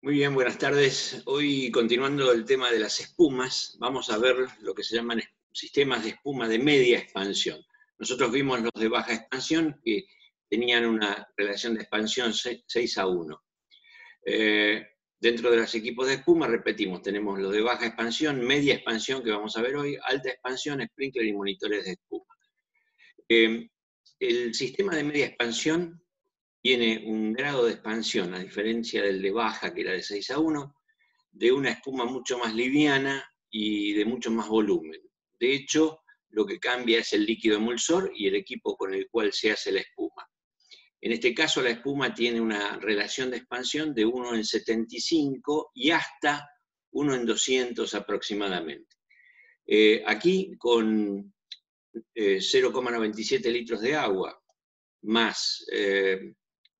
Muy bien, buenas tardes. Hoy, continuando el tema de las espumas, vamos a ver lo que se llaman sistemas de espuma de media expansión. Nosotros vimos los de baja expansión que tenían una relación de expansión 6:1. Dentro de los equipos de espuma, repetimos, tenemos los de baja expansión, media expansión que vamos a ver hoy, alta expansión, sprinkler y monitores de espuma. El sistema de media expansión tiene un grado de expansión, a diferencia del de baja, que era de 6:1, de una espuma mucho más liviana y de mucho más volumen. De hecho, lo que cambia es el líquido emulsor y el equipo con el cual se hace la espuma. En este caso, la espuma tiene una relación de expansión de 1:75 y hasta 1:200 aproximadamente. Aquí, con 0,97 litros de agua, más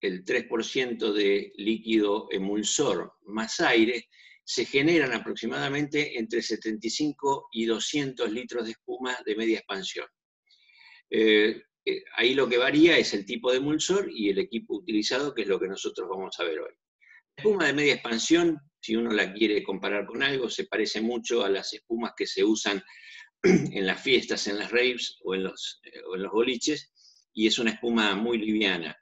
el 3% de líquido emulsor, más aire, se generan aproximadamente entre 75 y 200 litros de espuma de media expansión. Ahí lo que varía es el tipo de emulsor y el equipo utilizado, que es lo que nosotros vamos a ver hoy. La espuma de media expansión, si uno la quiere comparar con algo, se parece mucho a las espumas que se usan en las fiestas, en las raves o en los boliches, y es una espuma muy liviana.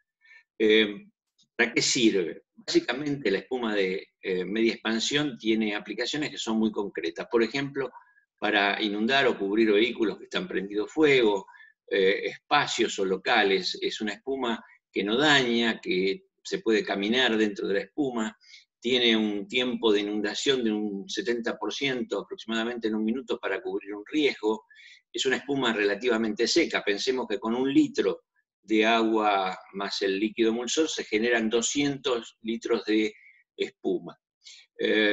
¿Para qué sirve? Básicamente la espuma de media expansión tiene aplicaciones que son muy concretas. Por ejemplo, para inundar o cubrir vehículos que están prendidos fuego, espacios o locales. Es una espuma que no daña, que se puede caminar dentro de la espuma, tiene un tiempo de inundación de un 70% aproximadamente en un minuto para cubrir un riesgo. Es una espuma relativamente seca. Pensemos que con 1 litro de agua más el líquido emulsor se generan 200 litros de espuma.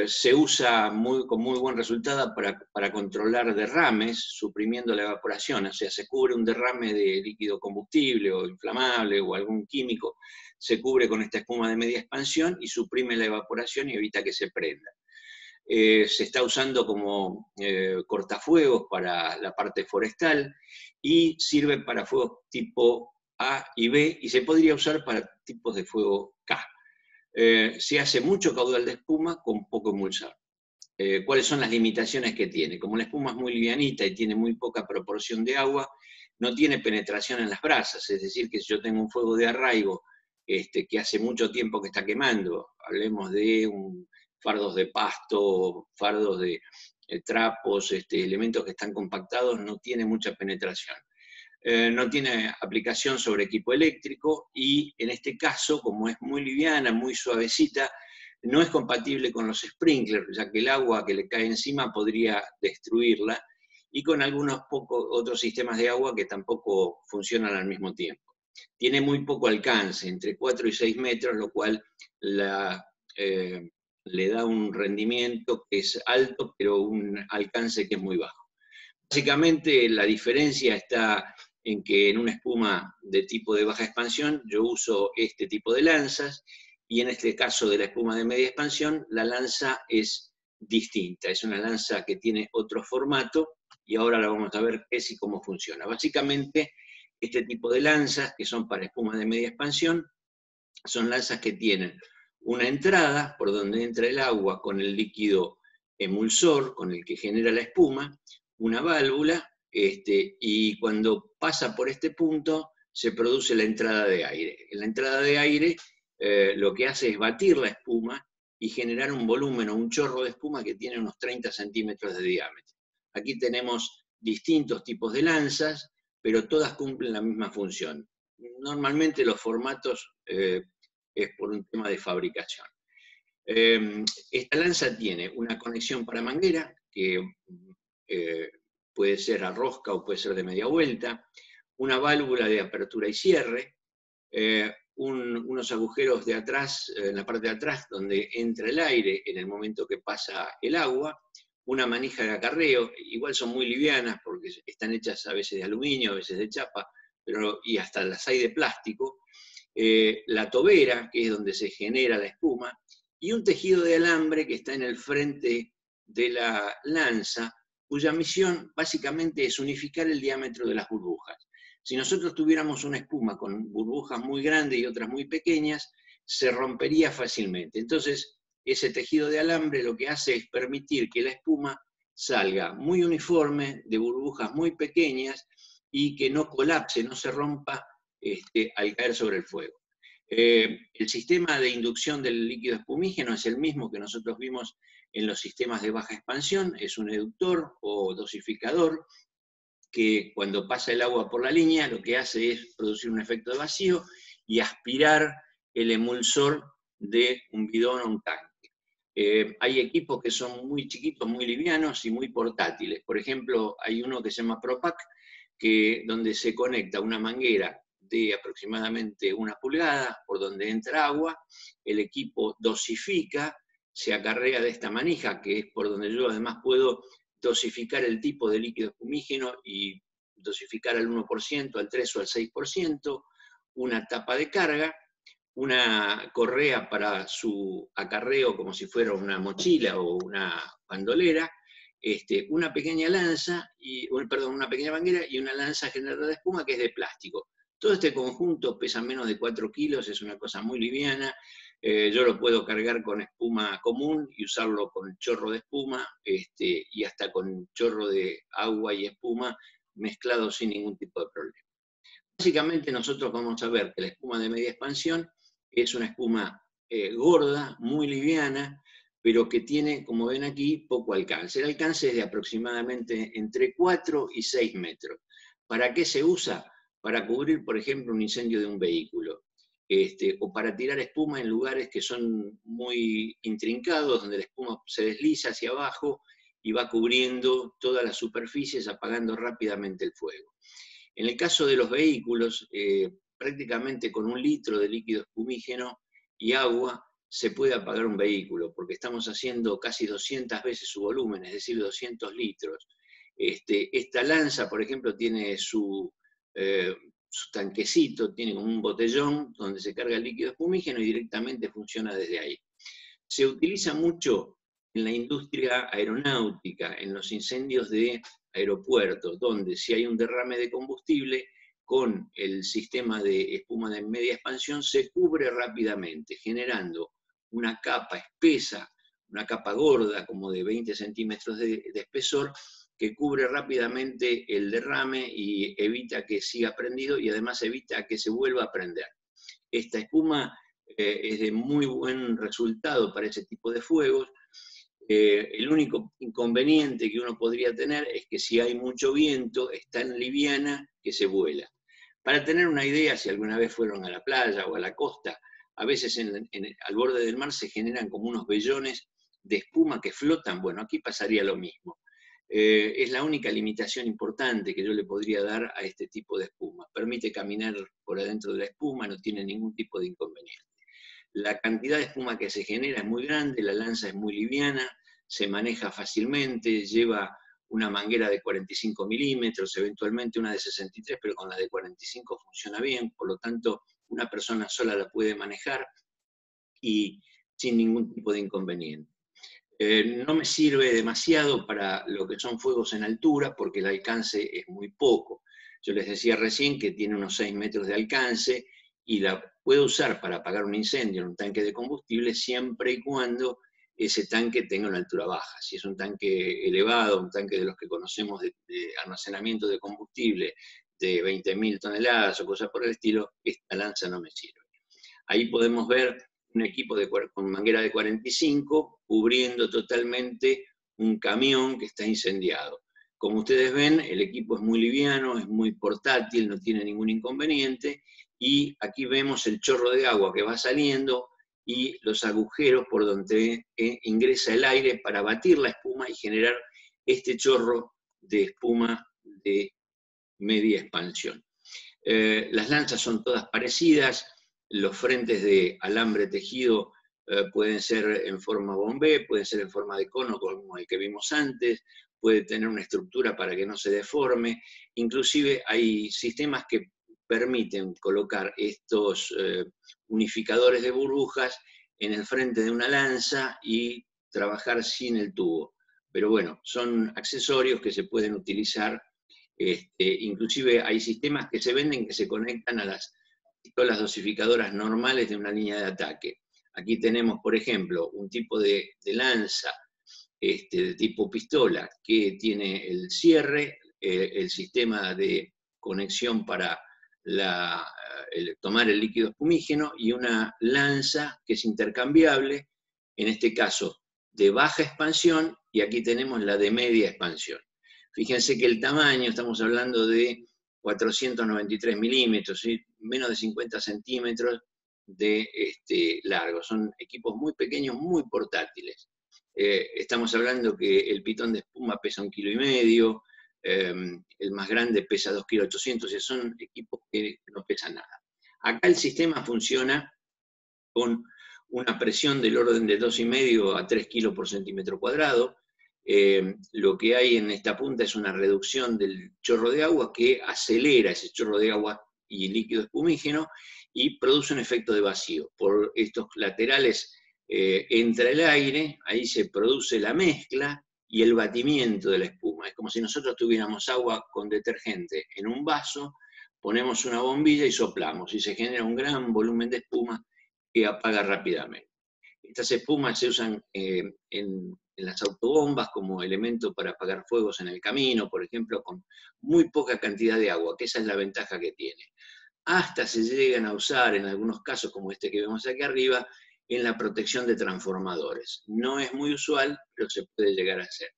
Se usa con muy buen resultado para controlar derrames, suprimiendo la evaporación. O sea, se cubre un derrame de líquido combustible o inflamable o algún químico, se cubre con esta espuma de media expansión y suprime la evaporación y evita que se prenda. Se está usando como cortafuegos para la parte forestal y sirve para fuegos tipo A y B, y se podría usar para tipos de fuego K. Se hace mucho caudal de espuma con poco emulsor. ¿Cuáles son las limitaciones que tiene? Como la espuma es muy livianita y tiene muy poca proporción de agua, no tiene penetración en las brasas, es decir, que si yo tengo un fuego de arraigo que hace mucho tiempo que está quemando, hablemos de fardos de pasto, fardos de trapos, elementos que están compactados, no tiene mucha penetración. No tiene aplicación sobre equipo eléctrico y en este caso, como es muy liviana, muy suavecita, no es compatible con los sprinklers, ya que el agua que le cae encima podría destruirla, y con algunos otros sistemas de agua que tampoco funcionan al mismo tiempo. Tiene muy poco alcance, entre 4 y 6 metros, lo cual le da un rendimiento que es alto, pero un alcance que es muy bajo. Básicamente la diferencia está en que en una espuma de tipo de baja expansión yo uso este tipo de lanzas, y en este caso de la espuma de media expansión la lanza es distinta, es una lanza que tiene otro formato, y ahora la vamos a ver qué es y cómo funciona. Básicamente este tipo de lanzas, que son para espuma de media expansión, son lanzas que tienen una entrada por donde entra el agua con el líquido emulsor con el que genera la espuma, una válvula, y cuando pasa por este punto se produce la entrada de aire. La entrada de aire lo que hace es batir la espuma y generar un volumen o un chorro de espuma que tiene unos 30 centímetros de diámetro. Aquí tenemos distintos tipos de lanzas, pero todas cumplen la misma función. Normalmente los formatos es por un tema de fabricación. Esta lanza tiene una conexión para manguera, que puede ser a rosca o puede ser de media vuelta, una válvula de apertura y cierre, unos agujeros de atrás, en la parte de atrás, donde entra el aire en el momento que pasa el agua, una manija de acarreo, igual son muy livianas porque están hechas a veces de aluminio, a veces de chapa, y hasta las hay de plástico, la tobera, que es donde se genera la espuma, y un tejido de alambre que está en el frente de la lanza, cuya misión básicamente es unificar el diámetro de las burbujas. Si nosotros tuviéramos una espuma con burbujas muy grandes y otras muy pequeñas, se rompería fácilmente. Entonces, ese tejido de alambre lo que hace es permitir que la espuma salga muy uniforme, de burbujas muy pequeñas, y que no colapse, no se rompa al caer sobre el fuego. El sistema de inducción del líquido espumígeno es el mismo que nosotros vimos en los sistemas de baja expansión, es un eductor o dosificador que cuando pasa el agua por la línea lo que hace es producir un efecto de vacío y aspirar el emulsor de un bidón o un tanque. Hay equipos que son muy chiquitos, muy livianos y muy portátiles. Por ejemplo, hay uno que se llama Propac, donde se conecta una manguera de aproximadamente 1 pulgada por donde entra agua, el equipo dosifica, se acarrea de esta manija, que es por donde yo además puedo dosificar el tipo de líquido espumígeno y dosificar al 1%, al 3% o al 6%, una tapa de carga, una correa para su acarreo como si fuera una mochila o una bandolera, una pequeña lanza, una pequeña manguera y una lanza generadora de espuma que es de plástico. Todo este conjunto pesa menos de 4 kilos, es una cosa muy liviana. Yo lo puedo cargar con espuma común y usarlo con chorro de espuma y hasta con chorro de agua y espuma mezclado sin ningún tipo de problema. Básicamente nosotros vamos a ver que la espuma de media expansión es una espuma gorda, muy liviana, pero que tiene, como ven aquí, poco alcance. El alcance es de aproximadamente entre 4 y 6 metros. ¿Para qué se usa? Para cubrir, por ejemplo, un incendio de un vehículo, o para tirar espuma en lugares que son muy intrincados, donde la espuma se desliza hacia abajo y va cubriendo todas las superficies, apagando rápidamente el fuego. En el caso de los vehículos, prácticamente con 1 litro de líquido espumígeno y agua se puede apagar un vehículo, porque estamos haciendo casi 200 veces su volumen, es decir, 200 litros. Esta lanza, por ejemplo, tiene su tanquecito, tiene como un botellón donde se carga el líquido espumígeno y directamente funciona desde ahí. Se utiliza mucho en la industria aeronáutica, en los incendios de aeropuertos, donde si hay un derrame de combustible, con el sistema de espuma de media expansión se cubre rápidamente, generando una capa espesa, una capa gorda, como de 20 centímetros de espesor, que cubre rápidamente el derrame y evita que siga prendido y además evita que se vuelva a prender. Esta espuma es de muy buen resultado para ese tipo de fuegos. El único inconveniente que uno podría tener es que si hay mucho viento, es tan liviana que se vuela. Para tener una idea, si alguna vez fueron a la playa o a la costa, a veces al borde del mar se generan como unos vellones de espuma que flotan. Bueno, aquí pasaría lo mismo. Es la única limitación importante que yo le podría dar a este tipo de espuma. Permite caminar por adentro de la espuma, no tiene ningún tipo de inconveniente. La cantidad de espuma que se genera es muy grande, la lanza es muy liviana, se maneja fácilmente, lleva una manguera de 45 milímetros, eventualmente una de 63, pero con la de 45 funciona bien, por lo tanto una persona sola la puede manejar y sin ningún tipo de inconveniente. No me sirve demasiado para lo que son fuegos en altura, porque el alcance es muy poco. Yo les decía recién que tiene unos 6 metros de alcance y la puedo usar para apagar un incendio en un tanque de combustible siempre y cuando ese tanque tenga una altura baja. Si es un tanque elevado, un tanque de los que conocemos de almacenamiento de combustible de 20.000 toneladas o cosas por el estilo, esta lanza no me sirve. Ahí podemos ver un equipo con manguera de 45 cubriendo totalmente un camión que está incendiado. Como ustedes ven, el equipo es muy liviano, es muy portátil, no tiene ningún inconveniente, y aquí vemos el chorro de agua que va saliendo y los agujeros por donde ingresa el aire para batir la espuma y generar este chorro de espuma de media expansión. Las lanzas son todas parecidas, los frentes de alambre tejido pueden ser en forma bombé, pueden ser en forma de cono como el que vimos antes, puede tener una estructura para que no se deforme, inclusive hay sistemas que permiten colocar estos unificadores de burbujas en el frente de una lanza y trabajar sin el tubo. Pero bueno, son accesorios que se pueden utilizar. Inclusive hay sistemas que se venden que se conectan a las pistolas dosificadoras normales de una línea de ataque. Aquí tenemos, por ejemplo, un tipo de lanza de tipo pistola que tiene el cierre, el sistema de conexión para tomar el líquido espumígeno y una lanza que es intercambiable, en este caso de baja expansión, y aquí tenemos la de media expansión. Fíjense que el tamaño, estamos hablando de 493 milímetros, ¿sí? Menos de 50 centímetros de largo. Son equipos muy pequeños, muy portátiles. Estamos hablando que el pitón de espuma pesa 1,5 kilos, el más grande pesa 2,8 kilos, son equipos que no pesan nada. Acá el sistema funciona con una presión del orden de 2,5 a 3 kilos por centímetro cuadrado. Lo que hay en esta punta es una reducción del chorro de agua que acelera ese chorro de agua y líquido espumígeno y produce un efecto de vacío. Por estos laterales entra el aire, ahí se produce la mezcla y el batimiento de la espuma. Es como si nosotros tuviéramos agua con detergente en un vaso, ponemos una bombilla y soplamos, y se genera un gran volumen de espuma que apaga rápidamente. Estas espumas se usan en las autobombas como elemento para apagar fuegos en el camino, por ejemplo, con muy poca cantidad de agua, que esa es la ventaja que tiene. Hasta se llegan a usar en algunos casos, como este que vemos aquí arriba, en la protección de transformadores. No es muy usual, pero se puede llegar a hacer.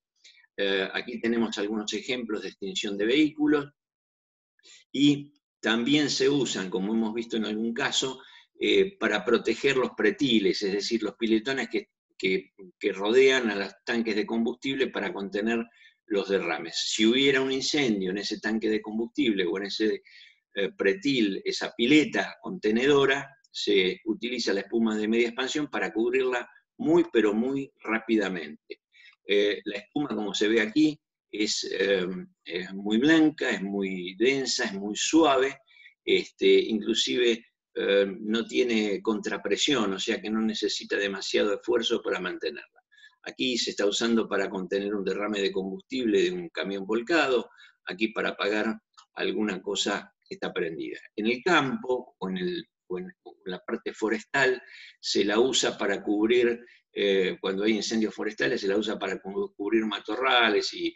Aquí tenemos algunos ejemplos de extinción de vehículos y también se usan, como hemos visto en algún caso, para proteger los pretiles, es decir, los piletones que rodean a los tanques de combustible para contener los derrames. Si hubiera un incendio en ese tanque de combustible o en ese pretil, esa pileta contenedora, se utiliza la espuma de media expansión para cubrirla muy, pero muy rápidamente. La espuma, como se ve aquí, es muy blanca, es muy densa, es muy suave, inclusive no tiene contrapresión, o sea que no necesita demasiado esfuerzo para mantenerla. Aquí se está usando para contener un derrame de combustible de un camión volcado, aquí para apagar alguna cosa que está prendida. En el campo o en la parte forestal se la usa para cubrir, cuando hay incendios forestales, se la usa para cubrir matorrales y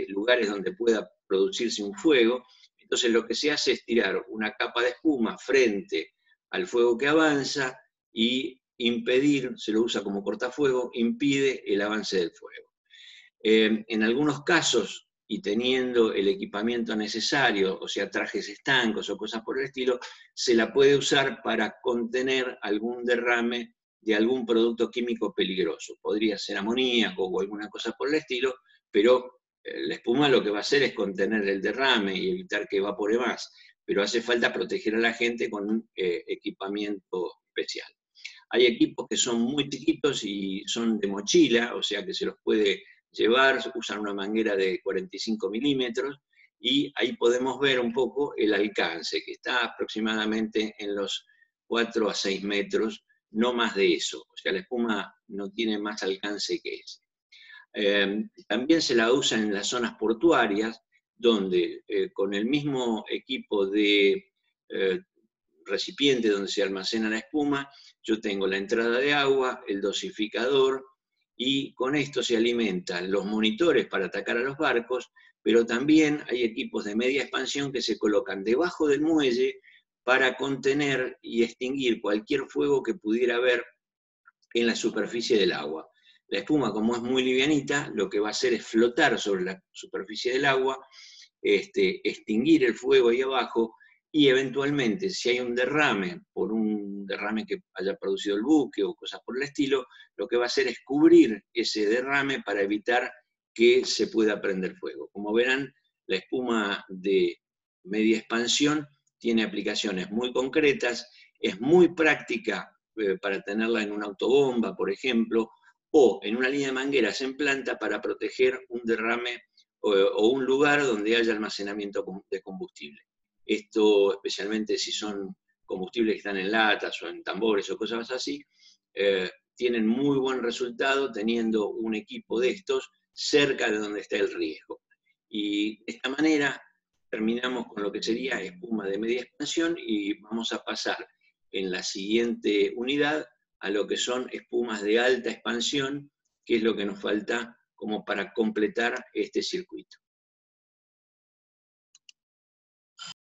lugares donde pueda producirse un fuego. Entonces lo que se hace es tirar una capa de espuma frente al fuego que avanza y impedir, se lo usa como cortafuego, impide el avance del fuego. En algunos casos, y teniendo el equipamiento necesario, o sea, trajes estancos o cosas por el estilo, se la puede usar para contener algún derrame de algún producto químico peligroso. Podría ser amoníaco o alguna cosa por el estilo, pero la espuma lo que va a hacer es contener el derrame y evitar que evapore más, pero hace falta proteger a la gente con un equipamiento especial. Hay equipos que son muy chiquitos y son de mochila, o sea que se los puede llevar, usan una manguera de 45 milímetros, y ahí podemos ver un poco el alcance, que está aproximadamente en los 4 a 6 metros, no más de eso, o sea, la espuma no tiene más alcance que ese. También se la usa en las zonas portuarias, donde con el mismo equipo de recipiente donde se almacena la espuma, yo tengo la entrada de agua, el dosificador, y con esto se alimentan los monitores para atacar a los barcos, pero también hay equipos de media expansión que se colocan debajo del muelle para contener y extinguir cualquier fuego que pudiera haber en la superficie del agua. La espuma, como es muy livianita, lo que va a hacer es flotar sobre la superficie del agua, extinguir el fuego ahí abajo, y eventualmente, si hay un derrame, por un derrame que haya producido el buque o cosas por el estilo, lo que va a hacer es cubrir ese derrame para evitar que se pueda prender fuego. Como verán, la espuma de media expansión tiene aplicaciones muy concretas, es muy práctica para tenerla en una autobomba, por ejemplo, o en una línea de mangueras en planta para proteger un derrame o un lugar donde haya almacenamiento de combustible. Esto, especialmente si son combustibles que están en latas o en tambores o cosas así, tienen muy buen resultado teniendo un equipo de estos cerca de donde está el riesgo. Y de esta manera terminamos con lo que sería espuma de media expansión, y vamos a pasar en la siguiente unidad a lo que son espumas de alta expansión, que es lo que nos falta como para completar este circuito.